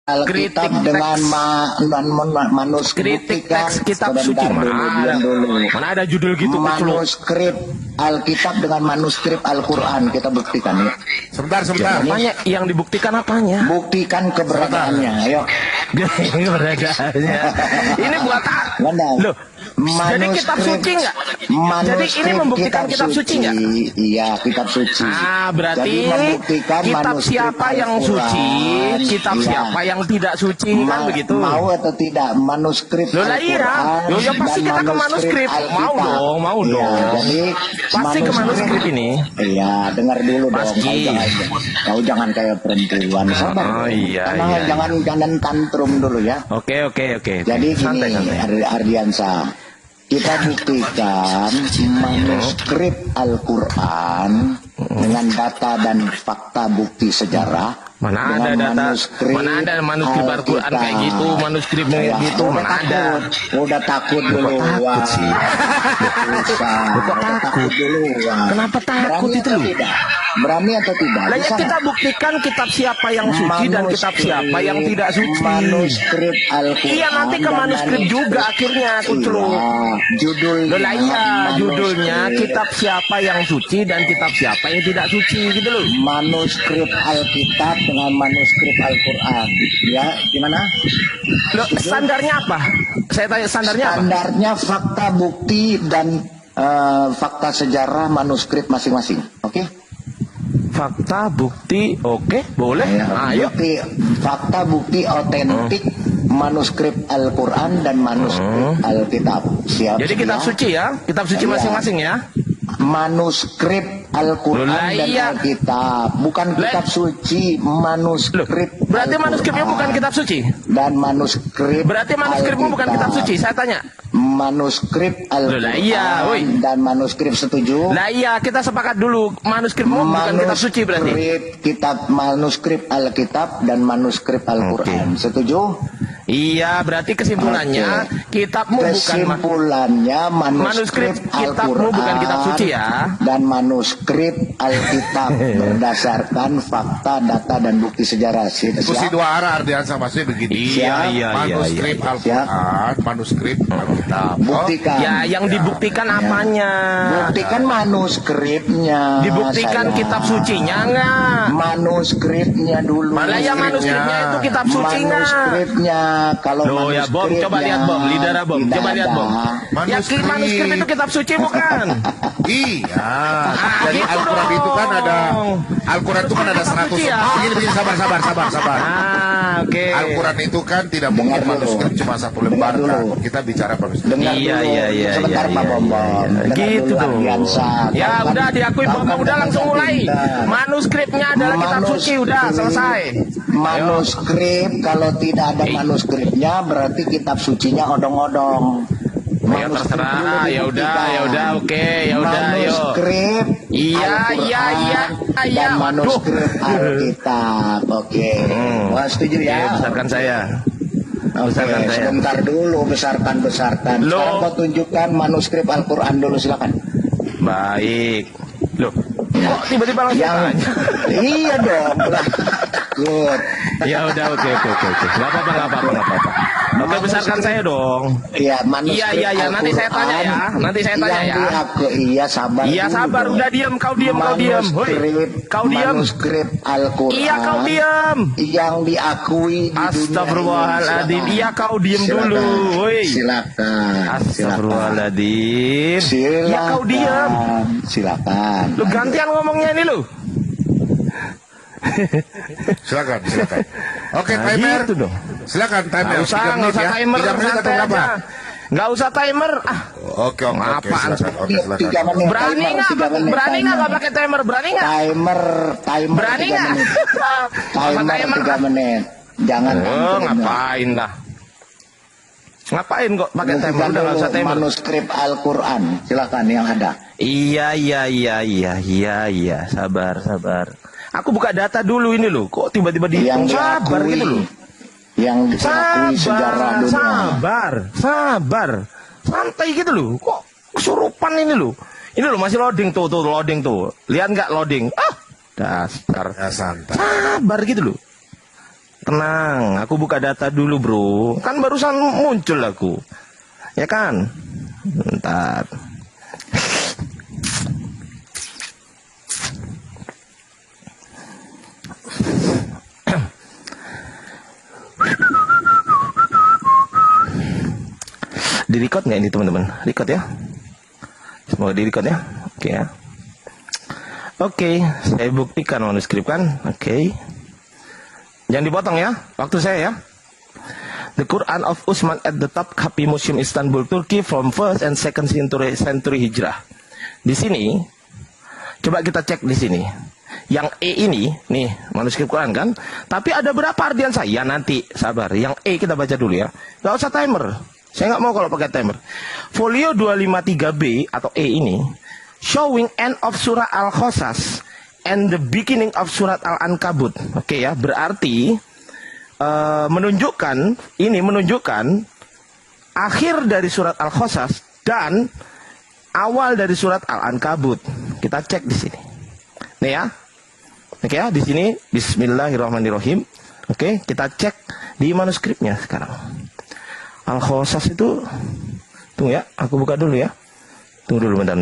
Alkitab dengan manuskrip teks kitab suci mana ada judul gitu manuskrip Alkitab dengan manuskrip Al-Quran kita buktikan ya. Sebentar. Apanya yang dibuktikan apanya? Buktikan keberadaannya, ayo. Keberadaannya. Ini buat loh. Jadi kitab suci nggak? Jadi ini membuktikan kitab suci nggak? Iya, kitab suci. Berarti kitab siapa yang suci, kitab siapa yang tidak suci, kan begitu? Mau atau tidak manuskrip Al-Quran? Ya pasti kita ke manuskrip. Mau dong. Jadi pasti ke manuskrip ini. Iya, dengar dulu dong. Kau jangan kayak perempuan, sabar. Jangan tantrum dulu ya. Oke. Jadi gini, Ardiansa. Kita buktikan manuskrip Al-Quran dengan data dan fakta bukti sejarah. Mana ada data, mana ada manuskrip Al-Quran kayak gitu, manuskrip gitu, mana ada. Udah takut dulu. Takut sih. Takut dulu. Kenapa takut itu lu? Berani atau tidak? Lah ya kita buktikan kitab siapa yang suci dan kitab siapa yang tidak suci. Manuskrip Al-Quran. Iya, nanti ke manuskrip juga akhirnya kucluk. Judulnya kitab siapa yang suci dan kitab siapa yang tidak suci gitu loh. Manuskrip Alkitab dengan manuskrip Al-Quran. Ya, gimana? Loh, standarnya apa? Saya tanya standarnya apa? Standarnya fakta bukti dan fakta sejarah manuskrip masing-masing. Oke? Fakta bukti, oke, boleh. Ayo. Fakta bukti otentik manuskrip Al-Quran dan manuskrip Alkitab. Siap. Jadi kitab suci ya, kitab suci masing-masing ya. Manuskrip Al-Quran dan Alkitab, bukan kitab suci, manuskrip. Berarti manuskripnya bukan kitab suci? Dan manuskrip. Berarti manuskripmu bukan kitab suci, saya tanya. Manuskrip Al-Quran dan manuskrip, setuju? Lah iya, kita sepakat dulu. Manuskripmu bukan kitab suci berarti. Manuskrip Alkitab dan manuskrip Al-Quran, setuju? Iya, berarti kesimpulannya kitabmu bukan manuskrip kitabmu bukan kitab suci ya. Dan manuskrip Alkitab berdasarkan fakta, data dan bukti sejarah. Diskusi dua arah Ardiansa maksudnya begini. Manuskrip Al-Quran, manuskrip Alkitab. Buktikan. Ya, yang dibuktikan apanya? Buktikan manuskripnya. Dibuktikan kitab sucinya enggak? Manuskripnya dulu. Malah ya manuskripnya itu kitab suci enggak? Manuskripnya. Kalau loh ya Bom, coba lihat Bom, lidara Bom, coba lihat Bom. Manuskrip itu kitab suci bukan? Iya. Jadi Al-Quran itu kan ada, Al-Quran itu kan ada 100. Begini, sabar. Oke. Al-Quran itu kan tidak mungkin manuskrip cuma satu lembar kan. Kita bicara manuskrip. Iya. Sebentar Pak Bom. Gitu tuh. Ya udah diakui Bom, udah langsung mulai. Manuskripnya adalah kitab suci, udah selesai. Manuskrip, kalau tidak ada manuskripnya berarti kitab sucinya odong-odong. Ya terserah, ya udah, oke, ya udah, ayo. Manuskrip, iya. Dan manuskrip Alkitab, oke. Wah, setuju ya? Besarkan saya. Besarkan saya. Sebentar dulu, besarkan. Sekarang kau tunjukkan manuskrip Al-Quran dulu, silakan. Baik. Loh, kok tiba-tiba langsung Iya dong. Good. Ya udah, oke. Enggak apa-apa. Oke, besarkan saya dong. Iya, manuskrip. Iya, nanti saya tanya ya. Iya, sabar. Iya, sabar. Udah diam, kau diam. Kau diam. Manuskrip Al-Quran. Iya, kau diam. Yang diakui di Astagfirullahaladzim. Iya, kau diam dulu. Woi. Silakan. Astagfirullahaladzim. Iya, kau diam. Silakan. Lu gantian ngomongnya ini lu. Silakan. Oke, timer. Gitu dong. Silakan timer. Nggak usah timer. 3 menit atau berapa? Nggak usah timer. Oke. Silakan. Berani nggak pakai timer? Berani nggak? Timer. Berani nggak? Timer 3 menit. Jangan. Ngapain dah? Ngapain kok pakai timer? Udah nggak usah timer. Manuskrip Al-Quran, silakan yang ada. Iya. Sabar. Aku buka data dulu ini loh. Kok tiba-tiba dihitung sabar gitu loh. Yang diakui sejarah dunia. Sabar. Santai gitu loh. Kok kesurupan ini loh. Ini loh masih loading tuh. Lihat nggak loading? Dasar. Ya, santai. Sabar gitu loh. Tenang, aku buka data dulu bro. Kan barusan muncul aku. Ya kan? Bentar. Di record nggak ini teman-teman? Record ya? Semoga di record ya. Oke ya. Oke, saya buktikan manuskrip kan. Oke. Jangan dipotong ya, waktu saya ya. The Quran of Utsman at the Top Copy Museum Istanbul, Turkey from 1st and 2nd century Hijrah. Di sini, coba kita cek di sini. Yang E ini, nih manuskrip Quran kan. Tapi ada berapa ardian saya? Nanti, sabar. Yang E kita baca dulu ya. Gak usah timer. Saya nggak mau kalau pakai timer. Folio 253B atau E ini showing end of surah Al-Qasas and the beginning of surat Al-Ankabut. Oke ya, berarti menunjukkan akhir dari surat Al-Qasas dan awal dari surat Al-Ankabut. Kita cek di sini. Nih ya. Oke ya, di sini Bismillahirrahmanirrahim. Oke, kita cek di manuskripnya sekarang. Al-Qasas itu, tunggu ya, aku buka dulu ya. Tunggu dulu, bentar.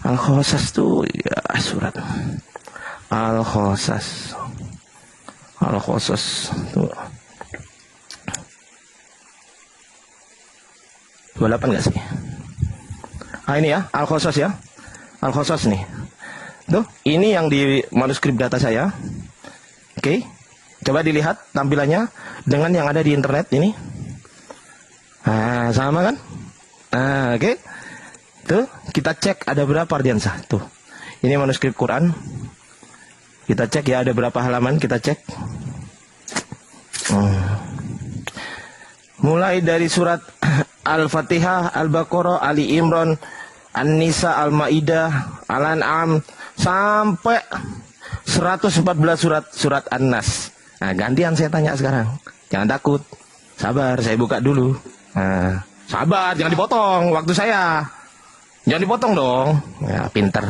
Al-Qasas itu, ya surat. Al-Qasas, tunggu. 28 nggak sih? Ini ya, Al-Qasas ya. Al-Qasas nih. Tuh, ini yang di manuskrip data saya. Oke, coba dilihat tampilannya dengan yang ada di internet ini. Nah, sama kan? Nah, oke. Tuh, kita cek ada berapa ardiansah. Tuh, ini manuskrip Quran. Kita cek ya ada berapa halaman, kita cek. Mulai dari surat Al-Fatihah, Al-Baqarah, Ali Imran, An-Nisa, Al-Maidah, Al-An'am sampai 114 surat An-Nas. Nah, gantian saya tanya sekarang. Jangan takut. Sabar, saya buka dulu. Nah, sabar, jangan dipotong waktu saya. Jangan dipotong dong. Ya, pinter.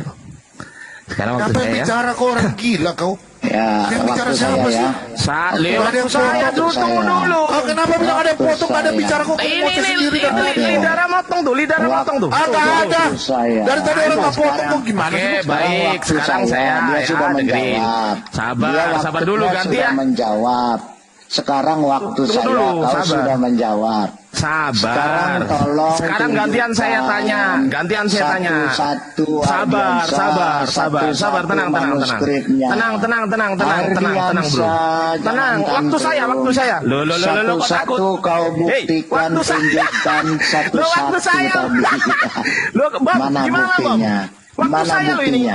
Sekarang waktu saya. Bicara kau orang gila kau. Ya, yang bicara siapa sih? Waktu saya tunggu dulu. Oh, kenapa bilang ada yang potong, ada yang bicara kok ini lidara motong tuh, ada. Dari tadi orang nggak potong kok gimana? Oke, baik. Sekarang saya sudah menjawab. Sabar dulu ganti ya. Menjawab. Sekarang waktu saya, kau sudah menjawab. Sabar. Sekarang gantian saya tanya. Sabar. Tenang bro. Tenang. Waktu saya. Lo kok takut? Kau buktikan, tunjukkan Waktu saya. Lo Bam, gimana Bam? Waktu saya lo ini.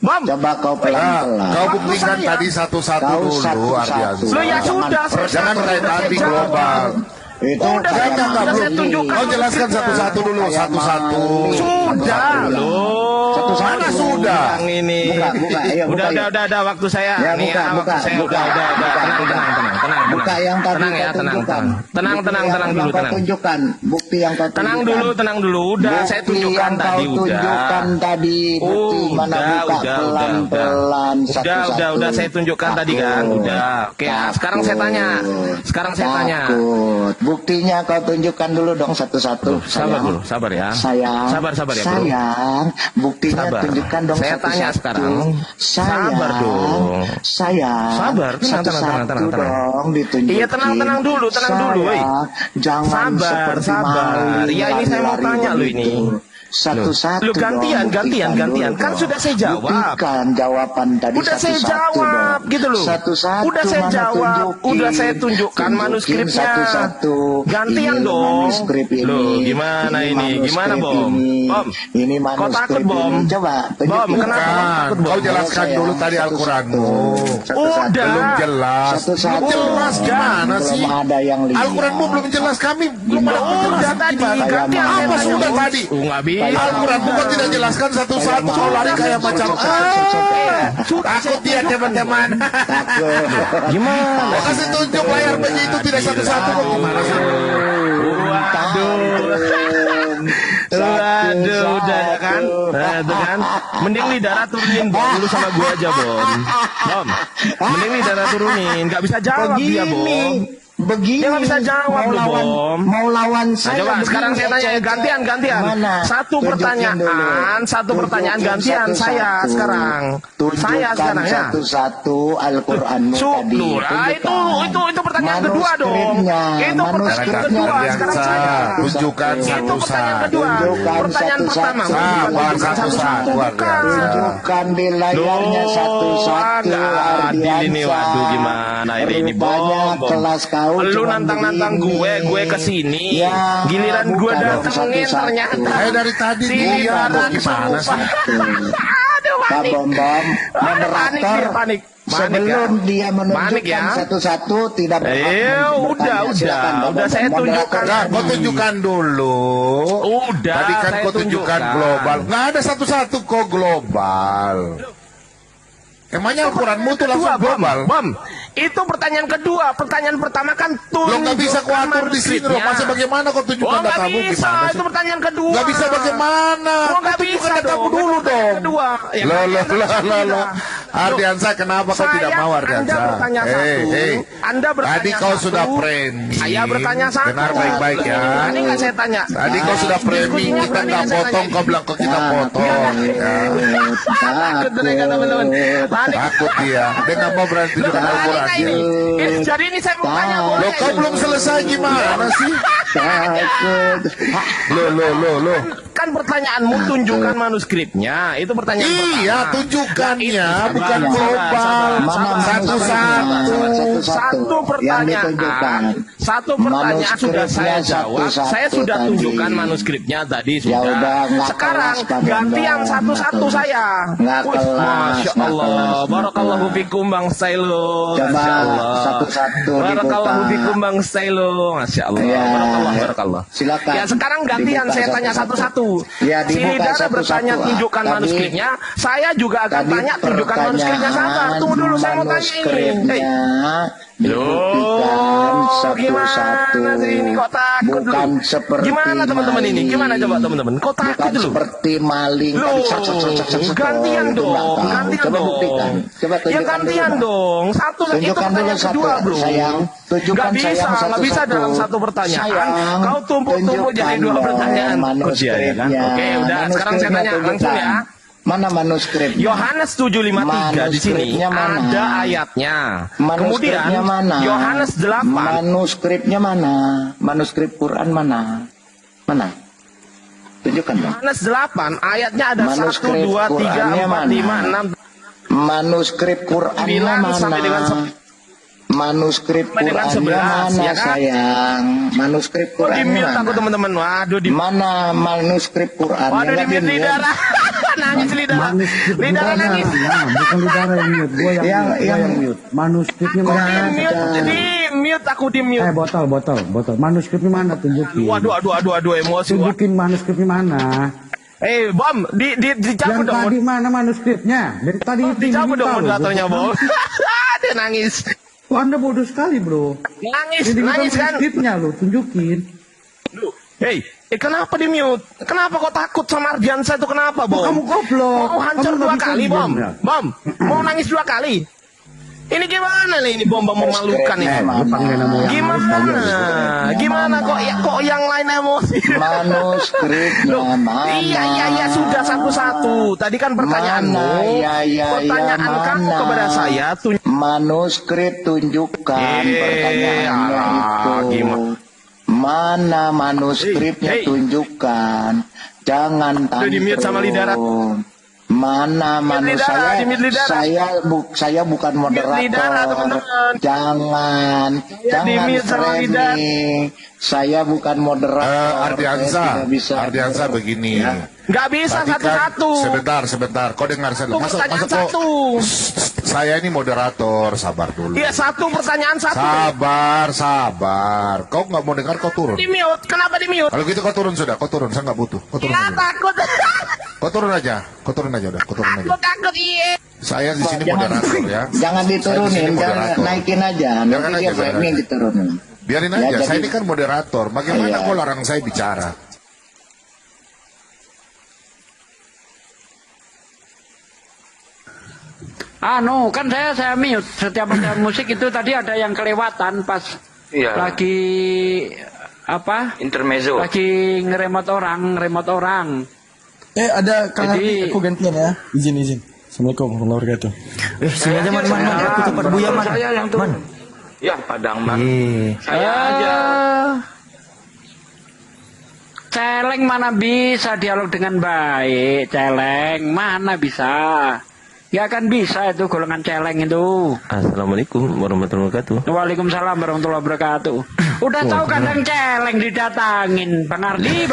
Bam, coba kau pelan-pelan. Kau buktikan tadi satu-satu dulu, Ardiansyah. Lo ya sudah. Jangan kayak tadi global. Itu udah saya tunjukkan. Kau jelaskan satu-satu dulu, satu-satu. Sudah loh. Mana sudah? Yang ini. Buka, udah waktu saya. Ya, nih, buka. Tenang. Buka yang tadi tenang ya, tenang dulu. Tunjukkan bukti yang kau tunjukkan. Tenang dulu. Udah saya tunjukkan tadi tunjukkan tadi bukti mana buka pelan-pelan satu-satu. Udah saya tunjukkan tadi kan. Udah. Oke, sekarang saya tanya. Buktinya kau tunjukkan dulu dong satu-satu. Sabar ya. Sayang. Sabar ya, bro. Sayang, buktinya tunjukkan dong saya satu-satu. Tanya sekarang. Sabar dong. Sayang. Sabar, tenang. Dong ditunjukin. Iya, tenang dulu, woi. Jangan sabar. Iya, ini saya mau tanya lo ini. Satu-satu. Lu gantian. Kan sudah saya jawab. Buktikan jawaban tadi. Udah saya jawab gitu loh. Satu-satu. Udah saya jawab. Udah saya tunjukkan manuskripnya. Satu-satu. Gantian dong. Manuskrip ini. Loh, gimana ini? Gimana, Bom? Bom. Ini manuskrip. Kau takut, Bom? Coba. Bom, kenapa takut, Bom? Kau jelaskan dulu tadi Al-Quranmu. Udah. Belum jelas. Satu-satu. Belum jelas gimana sih? Belum ada yang lihat. Al-Quranmu belum jelas, kami belum ada penjelasan. Udah tadi. Gantian. Apa sudah tadi? Nggak bisa. Al-Quranmu kan tidak jelaskan satu-satu. Kau lari kayak macam takut dia teman-teman. Gimana? Kau kasih tunjuk layar begitu tidak satu-satu. Gimana sih? Waduh, udah kan? itu kan. Mending Lidara turunin Bom dulu sama gue aja Bom. Bom, mending Lidara turunin. Gak bisa jawab dia Bom. Begini, dia nggak bisa jawab loh Bom. Mau lawan saya. Coba sekarang saya tanya gantian. Mana? Satu pertanyaan gantian saya sekarang. Saya sekarang ya. Satu-satu Al-Qur'anmu tadi. Itu pertanyaan kedua dong. Itu pertanyaan kedua. Sekarang saya tunjukkan itu pertanyaan kedua. Pertanyaan pertama. Tunjukkan di layarnya satu-satu. Ini waduh gimana ini Bom. Kelas kau lu nantang-nantang gue kesini, ya, giliran gue datengin ternyata dari tadi dia gimana sih? Aduh panik. Moderator panik. Sebelum dia menunjukkan satu-satu tidak udah saya tunjukkan. Kau tunjukkan dulu. Udah. Tadi kan kau tunjukkan global. Nggak ada satu-satu kok global. Emangnya Al-Quranmu tuh langsung global? Bom, itu pertanyaan kedua. Pertanyaan pertama kan tunjukkan. Lo nggak bisa kau atur di sini loh. Masa bagaimana kau tunjukkan datamu gimana sih? Itu pertanyaan kedua. Nggak bisa bagaimana? Kau nggak bisa datamu dulu dong. Kedua. Lo. Ardiansa, kenapa kau tidak mau Ardiansa? Anda bertanya satu. Anda bertanya tadi kau sudah framing. Saya bertanya satu. Dengar baik-baik ya. Tadi nggak saya tanya. Tadi kau sudah framing. Kita nggak potong. Kau bilang kok kita potong. Takut dia nggak mau berani tunjukkan Al-Quran. Jadi ini saya mau tanya. Lo kau belum selesai gimana sih? takut. Lo. Kan pertanyaanmu tunjukkan manuskripnya. Itu pertanyaan pertama. Iya, tunjukkannya bukan global. Satu pertanyaan. Satu pertanyaan sudah saya jawab. Saya sudah tunjukkan manuskripnya tadi sudah. Sekarang gantian satu-satu saya. Masya Allah. Barakallahu fikum Bang Sailo. Masya Allah. Satu-satu. Barakallahu fikum Bang Sailo. Masya Allah. Barakallah. Silakan. Ya sekarang gantian saya tanya satu-satu. Ya, si Lidara bertanya tunjukkan manuskripnya. Saya juga akan tanya tunjukkan manuskripnya. Sabar, tunggu dulu saya mau tanya ini. Gimana sih ini kok takut bukan dulu? Seperti gimana teman-teman ini? Gimana coba teman-teman? Kok takut dulu? Seperti maling. Gantian dong. Coba buktikan. Coba ya gantian dong. Satu itu pertanyaan kedua bro. Sayang, tunjukkan nggak bisa dalam satu pertanyaan. Kau tumpuk-tumpuk jadi dua pertanyaan. Oke, udah. Sekarang saya tanya langsung ya. Mana manuskripnya? Yohanes 7:53 di sini ada ayatnya. Kemudian Yohanes 8. Manuskripnya mana? Manuskrip Quran mana? Mana? Tunjukkan dong. Yohanes 8 ayatnya ada 1, 2, 3, 4, 5, 6. Manuskrip Qurannya mana? Manuskrip Qurannya mana ya kan? Sayang? Manuskrip Qurannya mana? Aku teman-teman. Waduh di mana manuskrip Qurannya? Waduh di mute Lidara. Nangis Lidara. Lidara nangis. Bukan Lidara yang mute, gue yang mute. Manuskripnya mana? Di mute aku di mute. Botol. Manuskripnya mana? Tunjukin. Waduh emosi. Tunjukin manuskripnya mana? Bom, dicabut dong. Tadi mana manuskripnya? Dari tadi itu dicabut dong moderatornya, Bom. Dia nangis. Anda bodoh sekali, bro. Nangis kan? Manuskripnya lo, tunjukin. Kenapa di mute? Kenapa kok takut sama Ardiansa itu kenapa, Bom? Kamu goblok. Mau hancur 2 kali, Bom. Bom, mau nangis 2 kali. Ini gimana nih ini Bom memalukan ini? Gimana kok yang lain emosi? Manuskripnya mana? Iya sudah satu-satu. Tadi kan pertanyaanmu. Pertanyaan kamu kepada saya manuskrip tunjukkan pertanyaannya itu. Mana manuskripnya tunjukkan. Jangan tantrum. Mana saya bukan moderator. Jangan framing. Saya bukan moderator. Ardiansa begini. Nggak bisa satu-satu. Sebentar. Kau dengar saya. Masa kok saya ini moderator, sabar dulu. Iya, satu pertanyaan satu. Sabar. Kau nggak mau dengar, kau turun. Di mute. Kenapa di mute? Kalau gitu kau turun sudah. Kau turun, saya nggak butuh. Kau turun. Ya, takut. Kau turun aja udah. Kau turun aja. Aku takut iya. Saya di sini moderator ya. Jangan diturunin, jangan naikin aja. Nanti dia framing diturunin. Biarin aja. Saya ini kan moderator. Bagaimana kau larang saya bicara? Kan saya mute setiap ada musik itu tadi ada yang kelewatan pas lagi apa? Intermezzo. Lagi ngeremot orang. Ada Kang Jadi- Ardi, aku gantian ya. Izin. Assalamualaikum warahmatullahi wabarakatuh. Sini aja man. Aku cepat Buya man. Saya yang turun. Man. Ya, Padang Bang. Eh, Saya aja. Celeng mana bisa dialog dengan baik, celeng mana bisa. Gak akan bisa itu golongan celeng itu. Assalamualaikum warahmatullahi wabarakatuh. Waalaikumsalam warahmatullahi wabarakatuh. Udah tahu kadang celeng didatangin Bang Ardi.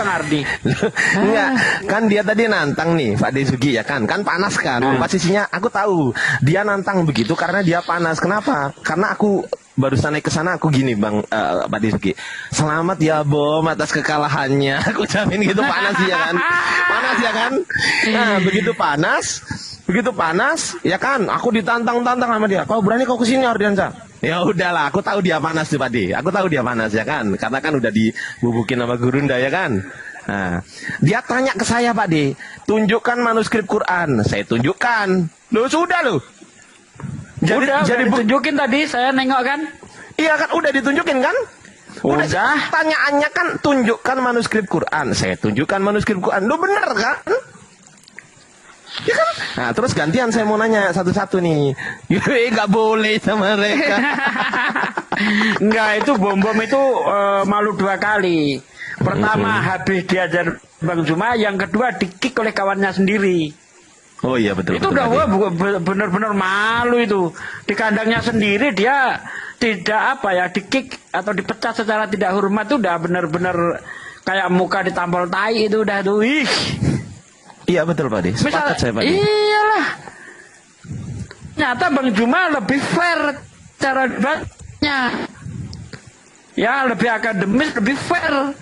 Enggak, kan dia tadi nantang nih Pak Desugi ya kan panas kan. Posisinya aku tahu dia nantang begitu karena dia panas. Kenapa? Karena aku barusan naik ke sana aku gini Bang Pak Desugi. Selamat ya Bom atas kekalahannya. Aku jamin gitu panas ya kan. Nah, begitu panas ya kan aku ditantang sama dia. Kau berani kau kesini Ardiansa? Ya udahlah, aku tahu dia panas tuh Pak De. Aku tahu dia panas ya kan. Karena kan udah dibubukin sama Gurunda ya kan. Nah, dia tanya ke saya Pak De, tunjukkan manuskrip Quran. Saya tunjukkan. Loh sudah loh. Udah ditunjukin tadi saya nengok kan. Iya kan udah ditunjukin kan? Udah. Pertanyaannya kan tunjukkan manuskrip Quran. Saya tunjukkan manuskrip Quran. Lu bener kan? Ya kan? Nah, terus gantian saya mau nanya satu-satu nih. Nggak boleh sama mereka. Enggak, itu bom itu malu dua kali. Pertama habis diajar Bang Zuma, yang kedua di-kick oleh kawannya sendiri. Oh iya betul. Itu udah benar-benar malu itu. Di kandangnya sendiri dia tidak di-kick atau dipecat secara tidak hormat itu udah benar-benar kayak muka ditampol tai itu udah tuh. Ih. Iya betul Pak De. Sepakat saya Pak De. Iyalah. Nyata Bang Zuma lebih fair cara debatnya. Ya lebih akademis, lebih fair.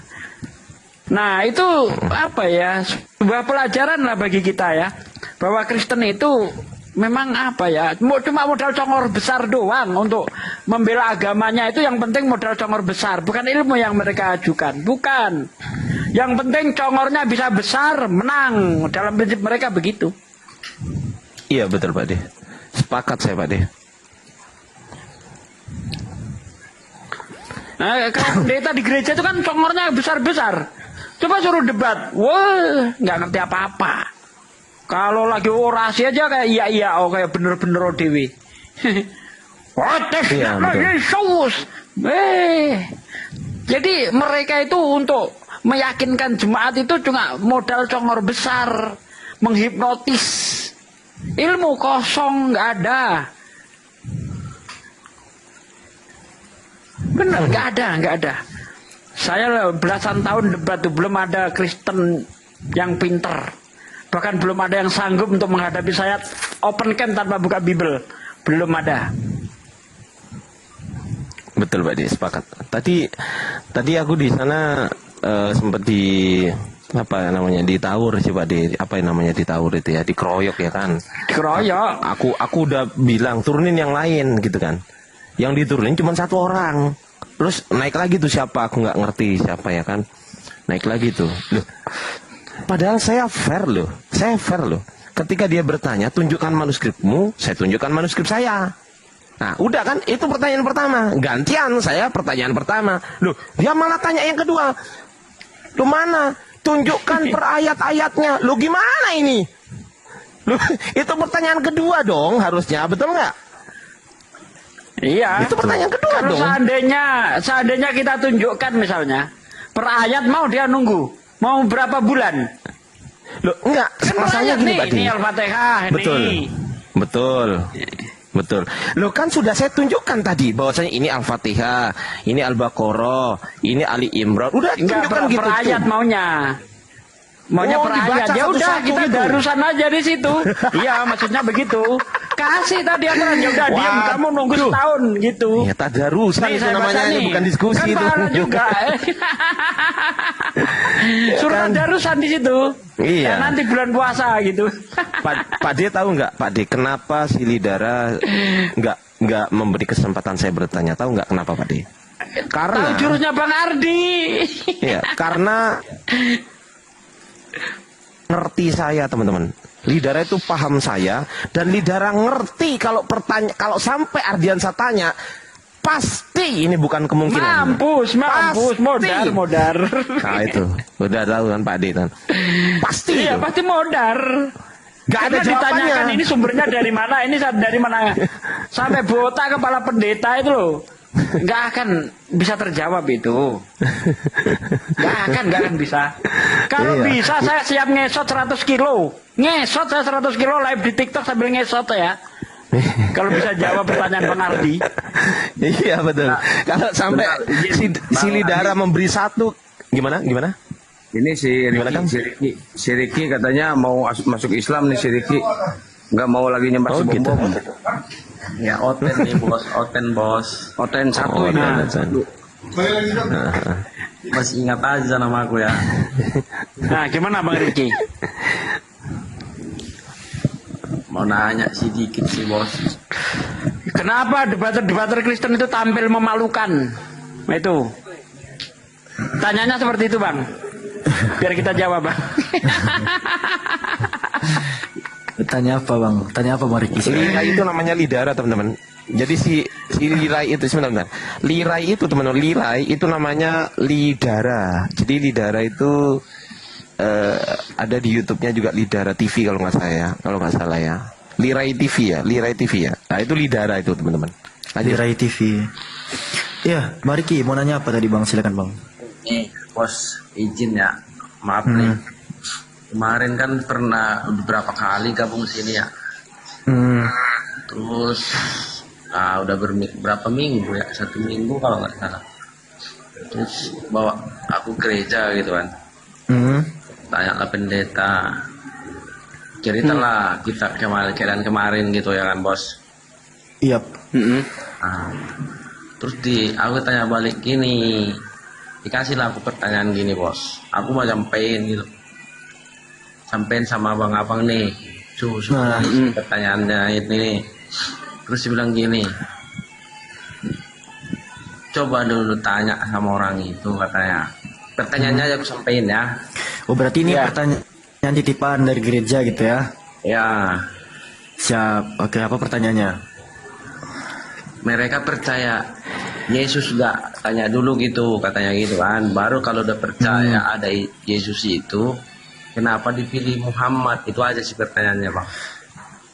Nah itu sebuah pelajaran lah bagi kita ya, bahwa Kristen itu memang cuma modal congor besar doang untuk membela agamanya. Itu yang penting modal congor besar, bukan ilmu yang mereka ajukan, bukan. Yang penting congornya bisa besar, menang. Dalam prinsip mereka begitu. Iya betul Pak De. Sepakat saya Pak De. Nah, kalau pendeta di gereja itu kan congornya besar-besar. Coba suruh debat, wah nggak ngerti apa-apa. Kalau lagi orasi aja kayak kayak bener-bener ODW. Iya, betul. Yesus. Jadi mereka itu untuk meyakinkan jemaat itu cuma modal congor besar, menghipnotis. Ilmu kosong nggak ada. Benar, nggak ada. Saya belasan tahun debat tuh belum ada Kristen yang pinter. Bahkan belum ada yang sanggup untuk menghadapi saya open camp tanpa buka Bible. Belum ada. Betul Pak De, sepakat. Tadi aku di sana sempat ditawur sih Pak De. Apa yang namanya ditawur itu ya, dikeroyok ya kan. Dikeroyok. Aku udah bilang turunin yang lain gitu kan. Yang diturunin cuma satu orang. Terus naik lagi tuh siapa? Aku nggak ngerti siapa ya kan. Naik lagi tuh. Loh. Padahal saya fair loh. Ketika dia bertanya, tunjukkan manuskripmu, saya tunjukkan manuskrip saya. Nah, udah kan? Itu pertanyaan pertama. Gantian saya pertanyaan pertama. Loh, dia malah tanya yang kedua. Loh mana? Tunjukkan per ayat-ayatnya. Loh gimana ini? Loh, itu pertanyaan kedua dong harusnya, betul nggak? Iya. Itu pertanyaan kedua Kalau dong. seandainya kita tunjukkan misalnya per ayat, mau dia nunggu, mau berapa bulan? Loh, enggak. Masalahnya gini, Pak De. Ini Al-Fatihah, Betul. Loh kan sudah saya tunjukkan tadi bahwasanya ini Al-Fatihah, ini Al-Baqarah, ini Ali Imran. Udah tunjukkan gitu. Per ayat maunya per ayat. Ya udah kita gitu. darusan aja di situ. Iya, maksudnya begitu. Kasih tadi aturan, ya udah diam, kamu nunggu setahun gitu. Ya tadarusan Nih, itu saya namanya, baca nih. bukan diskusi kan itu. pahala juga. Suruh Kan. darusan di situ. Iya. Ya, nanti bulan puasa gitu. Pak De tahu nggak, Pak De, kenapa si Lidara nggak memberi kesempatan saya bertanya? Tahu nggak kenapa, Pak De? Karena Tahu jurusnya Bang Ardi. ya, karena ngerti saya, teman-teman. Lidara itu paham saya, dan Lidara ngerti kalau sampai Ardiansa tanya, pasti ini bukan kemungkinan. Mampus, modar. Nah itu, udah tahu kan Pak Ade kan. Pasti Iya, itu. pasti modar. Gak ada Karena jawabannya. ditanyakan ini sumbernya dari mana, ini dari mana. Sampai botak kepala pendeta itu loh. Nggak akan bisa terjawab itu. Nggak akan bisa. Kalau Iya. bisa saya siap ngesot 100 kilo. Ngesot saya 100 kilo live di TikTok sambil ngesot ya. Kalau bisa jawab pertanyaan Bang Ardi. Iya betul. Kalau sampai si Lidara memberi satu, gimana? Ini Gimana, Kang? si Ricky katanya mau masuk Islam nih si Ricky. Nggak mau lagi nyembah Oh, si gitu. bom. Ya Oten nih bos, Oten bos. Oten satu Oh, ini. ada. Masih ingat aja nama aku ya. Nah, gimana Bang Riki? Mau nanya sedikit sih bos. Kenapa debater Kristen itu tampil memalukan? Nah, itu. Tanyanya seperti itu, Bang. Biar kita jawab, Bang. Tanya apa bang? Tanya apa Bang Riki? Lirai itu namanya Lidara, teman-teman. Jadi si Lirai itu sebentar. Lirai itu teman-teman, Lirai itu namanya Lidara. Jadi Lidara itu ada di YouTube-nya juga Lidara TV kalau nggak salah ya. Lirai TV ya. Nah itu Lidara itu teman-teman. Di Rai TV. Iya, Bang Riki mau nanya apa tadi bang? Silakan bang. Nih bos, izin ya. Maaf nih. Kemarin kan pernah beberapa kali gabung sini ya. Terus udah berapa minggu ya? 1 minggu kalau nggak salah. Terus bawa aku gereja gitu kan. Tanya lah pendeta. Ceritalah kita kemarin gitu ya kan bos. Iya. Nah, terus aku tanya balik gini. Dikasihlah aku pertanyaan gini bos. Aku mau sampein gitu. Sampein sama abang-abang nih. Pertanyaannya ini. Terus dia bilang gini. Coba dulu tanya sama orang itu katanya. Pertanyaannya aja aku sampein ya. Oh berarti ini Ya. pertanyaan titipan dari gereja gitu ya? Ya, Siap. Oke, apa pertanyaannya? mereka percaya Yesus gak, tanya dulu gitu katanya gitu kan. Baru kalau udah percaya ada Yesus itu, kenapa dipilih Muhammad? Itu aja sih pertanyaannya bang.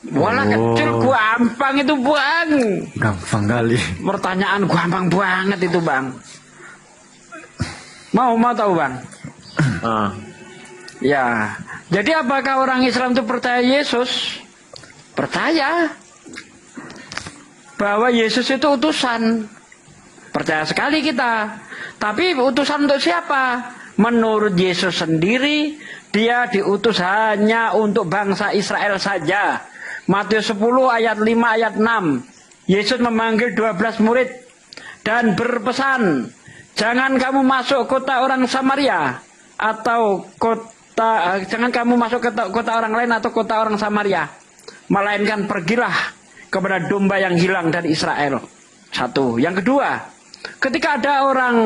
Walah kecil gampang itu, Bang. Gampang kali. Pertanyaan gampang banget itu, Bang. Mau tahu, Bang? Ya. Jadi apakah orang Islam itu percaya Yesus? Percaya. Bahwa Yesus itu utusan. Percaya sekali kita. Tapi utusan untuk siapa? Menurut Yesus sendiri, dia diutus hanya untuk bangsa Israel saja. Matius 10 ayat 5 ayat 6. Yesus memanggil 12 murid dan berpesan, jangan kamu masuk kota orang Samaria atau jangan kamu masuk ke kota orang lain atau kota orang Samaria, melainkan pergilah kepada domba yang hilang dari Israel. Satu. Yang kedua, ketika ada orang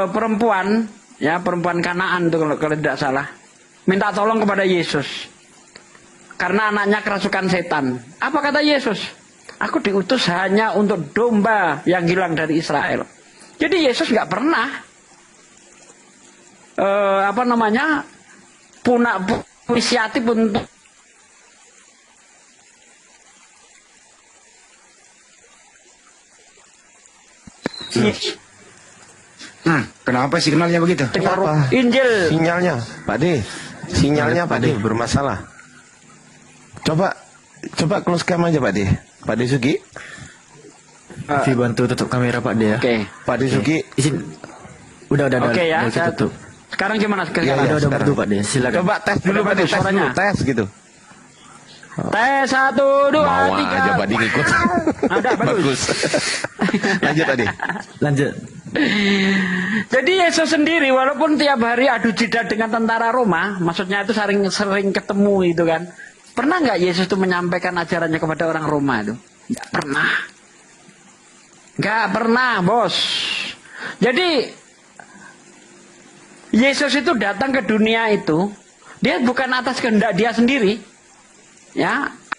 perempuan Kanaan itu kalau tidak salah, minta tolong kepada Yesus karena anaknya kerasukan setan. Apa kata Yesus? Aku diutus hanya untuk domba yang hilang dari Israel. Jadi Yesus nggak pernah punya inisiatif untuk Kenapa signalnya begitu? Kenapa? Injil. Sinyalnya, Pak De. Sinyalnya Pak De bermasalah. Coba close cam aja Pak De. Pak De Sugi.Vi bantu tutup kamera Pak De ya. Oke. Pak De Sugi. Izin. Udah. Oke ya, Udah saya tutup. sekarang gimana? Iya, Sekarang Udah sekarang. bantu Pak De. Silakan. Coba tes dulu Pak De, tes suaranya. dulu, tes gitu. Tes 1, 2, Mau 3. aja Pak De ngikut. Ada bagus. Lanjut Pak De. Lanjut. Jadi Yesus sendiri walaupun tiap hari adu jidat dengan tentara Roma, maksudnya itu sering ketemu itu kan. Pernah nggak Yesus itu menyampaikan ajarannya kepada orang Roma itu? Nggak pernah. Nggak pernah, bos. Jadi Yesus itu datang ke dunia itu Dia bukan atas kehendak dia sendiri. Ya,